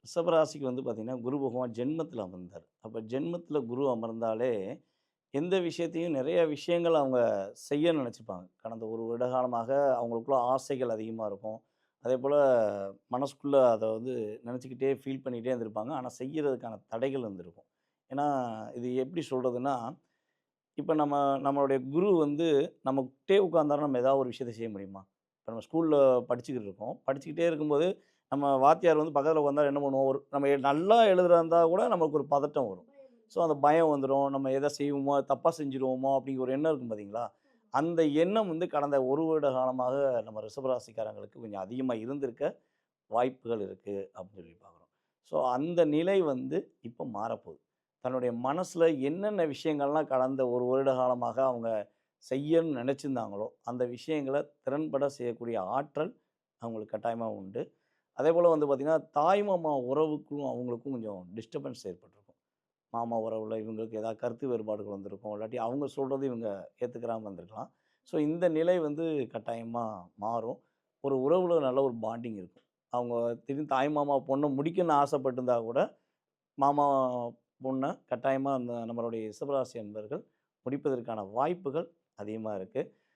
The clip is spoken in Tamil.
ரிஷபராசிக்கு வந்து பார்த்தீங்கன்னா, குரு பகவான் ஜென்மத்தில அமர்ந்தார். அப்ப ஜென்மத்தில குரு அமர்ந்தாலே, எந்த விஷயத்தையும் நிறைய விஷயங்கள் அவங்க செய்ய நினச்சிப்பாங்க. கடந்த ஒரு வருட காலமாக அவங்களுக்குள்ள ஆசைகள் அதிகமா இருக்கும். அதேபோல மனசுக்குள்ள அத வந்து நினச்சுக்கிட்டே ஃபீல் பண்ணிக்கிட்டே இருந்திருப்பாங்க. ஆனா செய்யறதுக்கான தடைகள் இருந்திருக்கும். ஏன்னா, இது எப்படி சொல்றதுன்னா, இப்ப நம்மளுடைய குரு வந்து நம்மகிட்டயே உட்கார்ந்தாருன்னா, நம்ம ஏதாவது ஒரு விஷயத்த செய்ய முடியுமா? இப்ப நம்ம ஸ்கூல்ல படிச்சுக்கிட்டு இருக்கோம். படிச்சுக்கிட்டே இருக்கும்போது, நம்ம வாத்தியார் வந்து பக்கத்தில உட்கார்ந்தா என்ன பண்ணுவோம்? நம்ம நல்லா எழுதுறதா இருந்தா கூட நமக்கு ஒரு பதட்டம் வரும். ஸோ, அந்த பயம் வந்துரும். நம்ம எத செய்வோமோ, தப்பா செஞ்சுருவோமோ அப்படிங்கிற ஒரு எண்ணம் இருக்கும் பார்த்தீங்களா? அந்த எண்ணம் வந்து கடந்த 1 வருட காலமாக நம்ம ரிஷபராசிக்காரங்களுக்கு கொஞ்சம் அதிகமா இருந்திருக்க வாய்ப்புகள் இருக்கு அப்படின்னு சொல்லி பார்க்குறோம். ஸோ, அந்த நிலை வந்து இப்ப மாறப்போகுது. தன்னுடைய மனசுல என்னென்ன விஷயங்கள்லாம் கடந்த 1 வருட காலமாக அவங்க செய்யணும்னு நெனச்சிருந்தாங்களோ, அந்த விஷயங்கள திறன்பட செய்யக்கூடிய ஆற்றல் அவங்களுக்கு கட்டாயமா உண்டு. அதேபோல வந்து பார்த்தீங்கன்னா, தாய் மாமா உறவுக்கும் அவங்களுக்கும் கொஞ்சம் டிஸ்டர்பன்ஸ் ஏற்பட்டிருக்கும். மாமா உறவுல இவங்களுக்கு ஏதாவது கருத்து வேறுபாடுகள் வந்திருக்கும். இல்லாட்டி அவங்க சொல்றது இவங்க ஏத்துக்கிறாம இருந்திருக்கலாம். ஸோ, இந்த நிலை வந்து கட்டாயமா மாறும். ஒரு உறவுல நல்ல ஒரு பாண்டிங் இருக்கும். அவங்க திடீர்னு தாய் மாமா பொண்ண முடிக்கணும்னு ஆசைப்பட்டிருந்தா கூட, மாமா பொண்ண கட்டாயமா நம்மளுடைய ரிஷபராசி அன்பர்கள் முடிப்பதற்கான வாய்ப்புகள் அதிகமா இருக்கு.